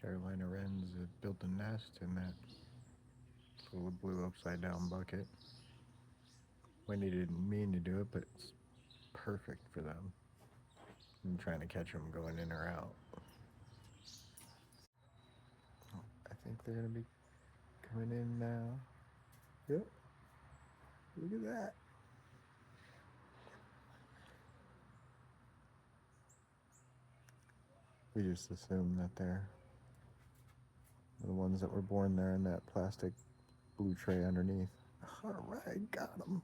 Carolina Wrens have built a nest in that little blue upside down bucket. Wendy didn't mean to do it, but it's perfect for them. I'm trying to catch them going in or out. I think they're going to be coming in now. Yep. Look at that. We just assume that they're the ones that were born there in that plastic blue tray underneath. All right, got them.